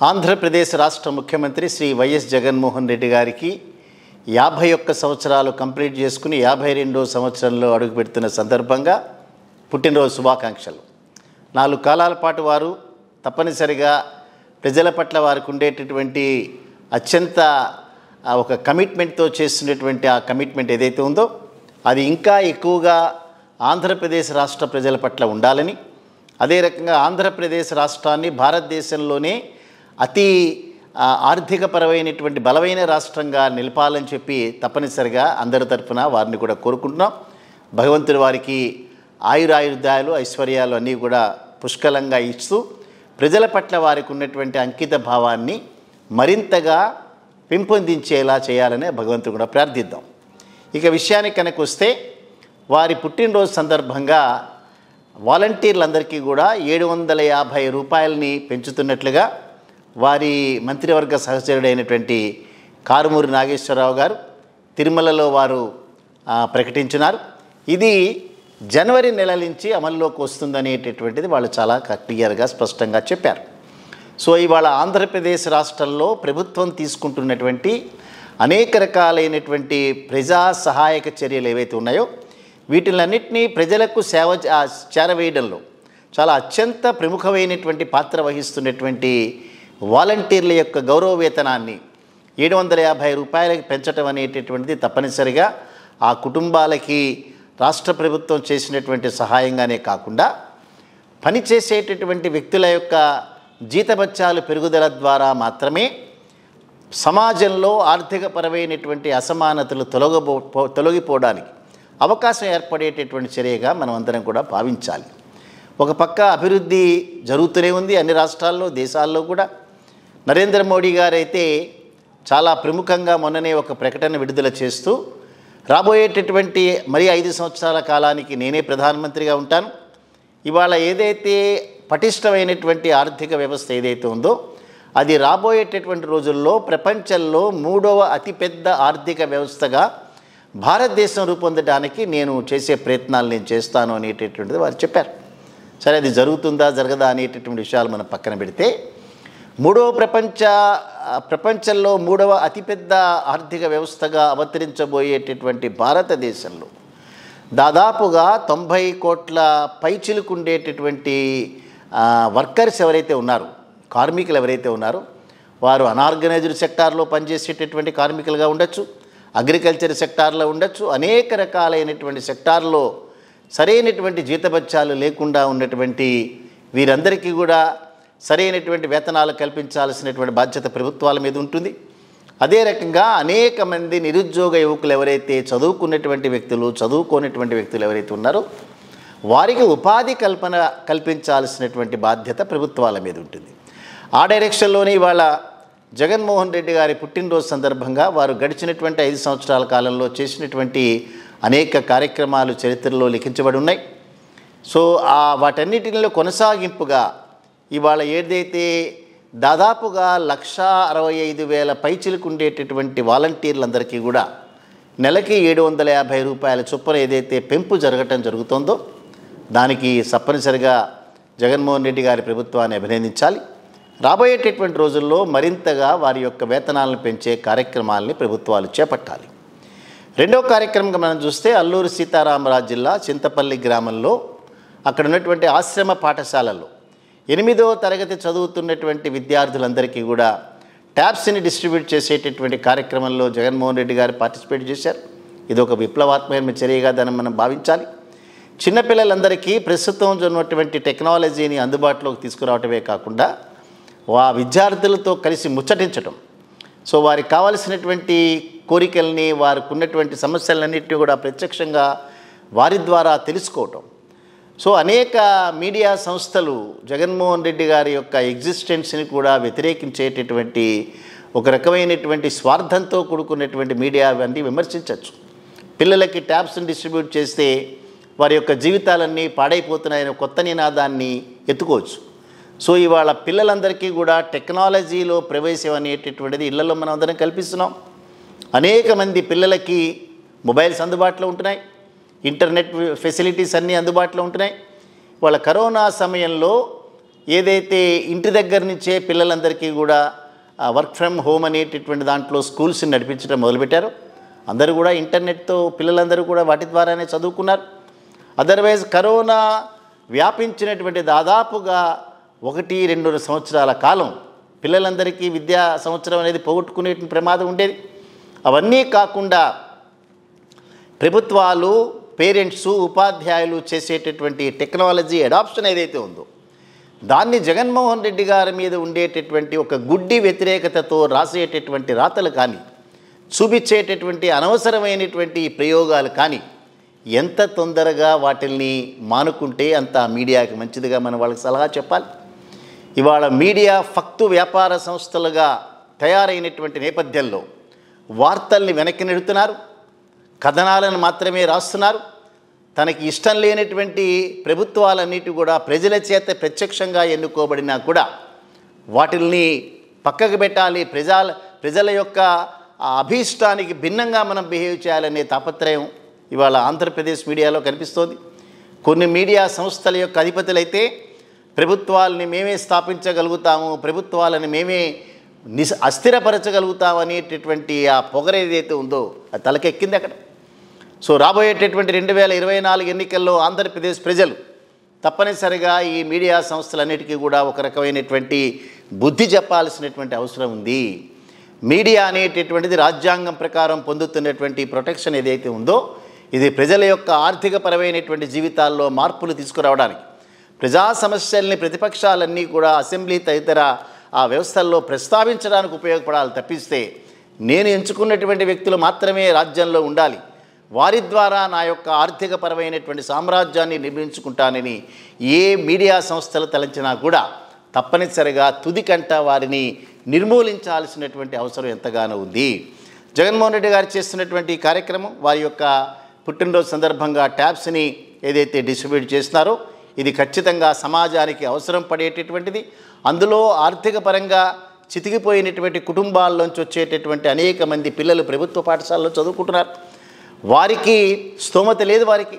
ఆంధ్రప్రదేశ్ రాష్ట్ర ముఖ్యమంత్రి శ్రీ వైఎస్ జగన్మోహన్ రెడ్డి గారికి 51 సంవత్సరాలు కంప్లీట్ చేసుకుని 52వ సంవత్సరంలో అడుగుపెడుతున్న సందర్భంగా పుట్టినరోజు శుభాకాంక్షలు. 4 కాలాల పాటు వారు తప్పనిసరిగా ప్రజల పట్ల వారికి ఉండేటటువంటి అత్యంత ఒక కమిట్మెంట్తో చేస్తున్నటువంటి ఆ కమిట్మెంట్ ఏదైతే ఉందో అది ఇంకా ఎక్కువగా ఆంధ్రప్రదేశ్ రాష్ట్ర ప్రజల పట్ల ఉండాలని, అదే రకంగా ఆంధ్రప్రదేశ్ రాష్ట్రాన్ని భారతదేశంలోనే అతి ఆర్థికపరమైనటువంటి బలమైన రాష్ట్రంగా నిలపాలని చెప్పి తప్పనిసరిగా అందరి తరఫున వారిని కూడా కోరుకుంటున్నాం. భగవంతుడి వారికి ఆయురాయుర్దాయాలు ఐశ్వర్యాలు అన్నీ కూడా పుష్కలంగా ఇస్తూ ప్రజల పట్ల వారికి ఉన్నటువంటి అంకిత భావాన్ని మరింతగా పెంపొందించేలా చేయాలని భగవంతుడు కూడా ప్రార్థిద్దాం. ఇక విషయానికి కనుక వస్తే వారి పుట్టినరోజు సందర్భంగా వాలంటీర్లందరికీ కూడా 750 రూపాయలని పెంచుతున్నట్లుగా వారి మంత్రివర్గ సహచరుడైనటువంటి కారుమూరి నాగేశ్వరరావు గారు తిరుమలలో వారు ప్రకటించినారు. ఇది జనవరి నెల నుంచి అమల్లోకి వస్తుందనేటటువంటిది వాళ్ళు చాలా క్లియర్గా స్పష్టంగా చెప్పారు. సో ఇవాళ ఆంధ్రప్రదేశ్ రాష్ట్రంలో ప్రభుత్వం తీసుకుంటున్నటువంటి అనేక రకాలైనటువంటి ప్రజా సహాయక చర్యలు ఏవైతే ఉన్నాయో వీటిలన్నింటినీ ప్రజలకు చేరవేయడంలో చాలా అత్యంత ప్రముఖమైనటువంటి పాత్ర వహిస్తున్నటువంటి వాలంటీర్ల యొక్క గౌరవ వేతనాన్ని 750 రూపాయలకి పెంచడం అనేటటువంటిది తప్పనిసరిగా ఆ కుటుంబాలకి రాష్ట్ర ప్రభుత్వం చేసినటువంటి సహాయంగానే కాకుండా పనిచేసేటటువంటి వ్యక్తుల యొక్క జీతభత్యాలు పెరుగుదల ద్వారా మాత్రమే సమాజంలో ఆర్థికపరమైనటువంటి అసమానతలు తొలగిపోవడానికి అవకాశం ఏర్పడేటటువంటి చర్యగా మనం అందరం కూడా భావించాలి. ఒక పక్క అభివృద్ధి జరుగుతూనే ఉంది అన్ని రాష్ట్రాల్లో, దేశాల్లో కూడా. నరేంద్ర మోడీ గారైతే చాలా ప్రముఖంగా మొన్ననే ఒక ప్రకటన విడుదల చేస్తూ రాబోయేటటువంటి మరి 5 సంవత్సరాల కాలానికి నేనే ప్రధానమంత్రిగా ఉంటాను, ఇవాళ ఏదైతే పటిష్టమైనటువంటి ఆర్థిక వ్యవస్థ ఏదైతే ఉందో అది రాబోయేటటువంటి రోజుల్లో ప్రపంచంలో 3వ అతిపెద్ద ఆర్థిక వ్యవస్థగా భారతదేశం రూపొందడానికి నేను చేసే ప్రయత్నాలు నేను చేస్తాను అనేటటువంటిది వారు చెప్పారు. సరే, అది జరుగుతుందా జరగదా అనేటటువంటి విషయాలు మనం పక్కన పెడితే ప్రపంచంలో 3వ అతిపెద్ద ఆర్థిక వ్యవస్థగా అవతరించబోయేటటువంటి భారతదేశంలో దాదాపుగా 90 కోట్ల పైచిలుకు ఉండేటటువంటి వర్కర్స్ ఎవరైతే ఉన్నారో, కార్మికులు ఎవరైతే ఉన్నారో వారు అనార్గనైజ్డ్ సెక్టార్లో పనిచేసేటటువంటి కార్మికులుగా ఉండొచ్చు, అగ్రికల్చర్ సెక్టార్లో ఉండొచ్చు, అనేక రకాలైనటువంటి సెక్టార్లో సరైనటువంటి జీతభత్యాలు లేకుండా ఉన్నటువంటి వీరందరికీ కూడా సరైనటువంటి వేతనాలు కల్పించాల్సినటువంటి బాధ్యత ప్రభుత్వాల మీద ఉంటుంది. అదే రకంగా అనేక మంది నిరుద్యోగ యువకులు ఎవరైతే చదువుకున్నటువంటి వ్యక్తులు, చదువుకోనటువంటి వ్యక్తులు ఎవరైతే ఉన్నారో వారికి ఉపాధి కల్పించాల్సినటువంటి బాధ్యత ప్రభుత్వాల మీద ఉంటుంది. ఆ డైరెక్షన్లోనే ఇవాళ జగన్మోహన్ రెడ్డి గారి పుట్టినరోజు సందర్భంగా వారు గడిచినటువంటి 5 సంవత్సరాల కాలంలో చేసినటువంటి అనేక కార్యక్రమాలు చరిత్రలో లిఖించబడి ఉన్నాయి. సో వాటన్నిటిలో కొనసాగింపుగా ఇవాళ ఏదైతే దాదాపుగా 1,65,000 పైచిలకు ఉండేటటువంటి వాలంటీర్లందరికీ కూడా నెలకి 750 రూపాయల చొప్పున ఏదైతే పెంపు జరగటం జరుగుతుందో దానికి తప్పనిసరిగా జగన్మోహన్ రెడ్డి గారి ప్రభుత్వాన్ని అభినందించాలి. రాబోయేటటువంటి రోజుల్లో మరింతగా వారి యొక్క వేతనాలను పెంచే కార్యక్రమాలని ప్రభుత్వాలు చేపట్టాలి. రెండవ కార్యక్రమంగా మనం చూస్తే అల్లూరు సీతారామరాజు జిల్లా చింతపల్లి గ్రామంలో అక్కడ ఉన్నటువంటి ఆశ్రమ పాఠశాలల్లో 8వ తరగతి చదువుతున్నటువంటి విద్యార్థులందరికీ కూడా ట్యాబ్స్ని డిస్ట్రిబ్యూట్ చేసేటటువంటి కార్యక్రమంలో జగన్మోహన్ రెడ్డి గారు పార్టిసిపేట్ చేశారు. ఇది ఒక విప్లవాత్మకమైన చర్యగా దాన్ని మనం భావించాలి. చిన్నపిల్లలందరికీ ప్రస్తుతం ఉన్నటువంటి టెక్నాలజీని అందుబాటులోకి తీసుకురావటమే కాకుండా విద్యార్థులతో కలిసి ముచ్చటించటం, సో వారికి కావలసినటువంటి కోరికల్ని, వారికి ఉన్నటువంటి సమస్యలన్నింటినీ కూడా ప్రత్యక్షంగా వారి ద్వారా తెలుసుకోవటం. సో అనేక మీడియా సంస్థలు జగన్మోహన్ రెడ్డి గారి యొక్క ఎగ్జిస్టెన్స్ని కూడా వ్యతిరేకించేటటువంటి ఒక రకమైనటువంటి స్వార్థంతో కూడుకున్నటువంటి మీడియా అన్నీ విమర్శించవచ్చు. పిల్లలకి ట్యాబ్స్ని డిస్ట్రిబ్యూట్ చేస్తే వారి యొక్క జీవితాలన్నీ పాడైపోతున్నాయని కొత్త నినాదాన్ని ఎత్తుకోవచ్చు. సో ఇవాళ పిల్లలందరికీ కూడా టెక్నాలజీలో ప్రవేశం అనేటటువంటిది ఇళ్లలో మనం అందరం కల్పిస్తున్నాం. అనేక మంది పిల్లలకి మొబైల్స్ అందుబాటులో ఉంటున్నాయి, ఇంటర్నెట్ ఫెసిలిటీస్ అన్నీ అందుబాటులో ఉంటున్నాయి. వాళ్ళ కరోనా సమయంలో ఏదైతే ఇంటి దగ్గర నుంచే పిల్లలందరికీ కూడా వర్క్ ఫ్రమ్ హోమ్ అనేటటువంటి దాంట్లో స్కూల్స్ని నడిపించడం మొదలుపెట్టారు. అందరూ కూడా ఇంటర్నెట్తో పిల్లలందరూ కూడా వాటి ద్వారానే చదువుకున్నారు. అదర్వైజ్ కరోనా వ్యాపించినటువంటి దాదాపుగా 1-2 సంవత్సరాల కాలం పిల్లలందరికీ విద్యా సంవత్సరం అనేది పోగొట్టుకునే ప్రమాదం ఉండేది. అవన్నీ కాకుండా ప్రభుత్వాలు, పేరెంట్స్, ఉపాధ్యాయులు చేసేటటువంటి టెక్నాలజీ అడాప్షన్ ఏదైతే ఉందో దాన్ని జగన్మోహన్ రెడ్డి గారి మీద ఉండేటటువంటి ఒక గుడ్డి వ్యతిరేకతతో రాసేటటువంటి రాతలు కానీ, చూపించేటటువంటి అనవసరమైనటువంటి ప్రయోగాలు కానీ ఎంత తొందరగా వాటిల్ని మానుకుంటే అంత మీడియాకి మంచిదిగా మనం వాళ్ళకి సలహా చెప్పాలి. ఇవాళ మీడియా ఫక్తు వ్యాపార సంస్థలుగా తయారైనటువంటి నేపథ్యంలో వార్తల్ని వెనక్కి నెడుతున్నారు, కథనాలను మాత్రమే రాస్తున్నారు. తనకి ఇష్టం లేనటువంటి ప్రభుత్వాలన్నిటి కూడా ప్రజల చేత ప్రత్యక్షంగా ఎన్నుకోబడినా కూడా వాటిల్ని పక్కకు పెట్టాలి, ప్రజల యొక్క అభీష్టానికి భిన్నంగా మనం బిహేవ్ చేయాలనే తాపత్రయం ఇవాళ ఆంధ్రప్రదేశ్ మీడియాలో కనిపిస్తోంది. కొన్ని మీడియా సంస్థల యొక్క అధిపతులైతే ప్రభుత్వాలని మేమే స్థాపించగలుగుతాము, ప్రభుత్వాలను మేమే అస్థిరపరచగలుగుతాము అనేటటువంటి ఆ పొగరు ఏదైతే ఉందో అది తలకెక్కింది అక్కడ. సో రాబోయేటటువంటి 2024 ఎన్నికల్లో ఆంధ్రప్రదేశ్ ప్రజలు తప్పనిసరిగా ఈ మీడియా సంస్థలన్నిటికీ కూడా ఒక రకమైనటువంటి బుద్ధి చెప్పాల్సినటువంటి అవసరం ఉంది. మీడియా అనేటటువంటిది రాజ్యాంగం ప్రకారం పొందుతున్నటువంటి ప్రొటెక్షన్ ఏదైతే ఉందో ఇది ప్రజల యొక్క ఆర్థికపరమైనటువంటి జీవితాల్లో మార్పులు తీసుకురావడానికి, ప్రజా సమస్యల్ని ప్రతిపక్షాలన్నీ కూడా అసెంబ్లీ తదితర ఆ వ్యవస్థల్లో ప్రస్తావించడానికి ఉపయోగపడాలి తప్పిస్తే నేను ఎంచుకున్నటువంటి వ్యక్తులు మాత్రమే రాజ్యంలో ఉండాలి, వారి ద్వారా నా యొక్క ఆర్థికపరమైనటువంటి సామ్రాజ్యాన్ని నిర్మించుకుంటానని ఏ మీడియా సంస్థలు తలంచినా కూడా తప్పనిసరిగా తుదికంట వారిని నిర్మూలించాల్సినటువంటి అవసరం ఎంతగానో ఉంది. జగన్మోహన్ రెడ్డి గారు చేస్తున్నటువంటి కార్యక్రమం, వారి యొక్క పుట్టినరోజు సందర్భంగా ట్యాబ్స్ని ఏదైతే డిస్ట్రిబ్యూట్ చేస్తున్నారో ఇది ఖచ్చితంగా సమాజానికి అవసరం పడేటటువంటిది. అందులో ఆర్థిక పరంగా చితికిపోయినటువంటి కుటుంబాల్లోంచి వచ్చేటటువంటి అనేక మంది పిల్లలు ప్రభుత్వ పాఠశాలలో చదువుకుంటున్నారు. వారికి స్తోమత లేదు, వారికి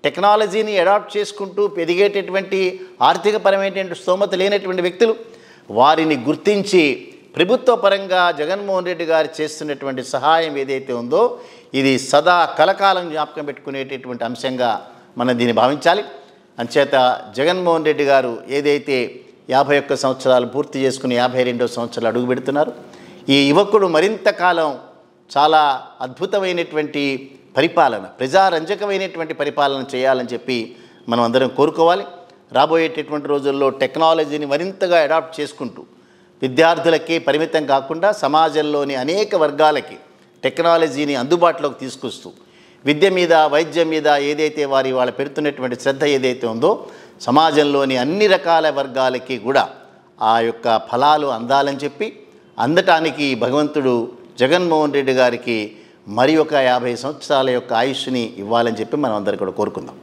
టెక్నాలజీని అడాప్ట్ చేసుకుంటూ ఎదిగేటటువంటి ఆర్థికపరమైనటువంటి స్తోమత లేనటువంటి వ్యక్తులు, వారిని గుర్తించి ప్రభుత్వ పరంగా జగన్మోహన్ రెడ్డి గారు చేస్తున్నటువంటి సహాయం ఏదైతే ఉందో ఇది సదా కలకాలం జ్ఞాపకం పెట్టుకునేటటువంటి అంశంగా మనం దీన్ని భావించాలి. అంచేత జగన్మోహన్ రెడ్డి గారు ఏదైతే 51 సంవత్సరాలు పూర్తి చేసుకుని 52వ సంవత్సరాలు అడుగు పెడుతున్నారు, ఈ యువకుడు మరింత కాలం చాలా అద్భుతమైనటువంటి పరిపాలన, ప్రజారంజకమైనటువంటి పరిపాలన చేయాలని చెప్పి మనం అందరం కోరుకోవాలి. రాబోయేటటువంటి రోజుల్లో టెక్నాలజీని మరింతగా అడాప్ట్ చేసుకుంటూ విద్యార్థులకి పరిమితం కాకుండా సమాజంలోని అనేక వర్గాలకి టెక్నాలజీని అందుబాటులోకి తీసుకొస్తూ విద్య మీద, వైద్యం మీద ఏదైతే వాళ్ళ పెడుతున్నటువంటి శ్రద్ధ ఏదైతే ఉందో సమాజంలోని అన్ని రకాల వర్గాలకి కూడా ఆ యొక్క ఫలాలు అందాలని చెప్పి అందటానికి భగవంతుడు జగన్మోహన్ రెడ్డి గారికి మరి ఒక 50 సంవత్సరాల యొక్క ఆయుష్ని ఇవ్వాలని చెప్పి మనం అందరం కూడా కోరుకుందాం.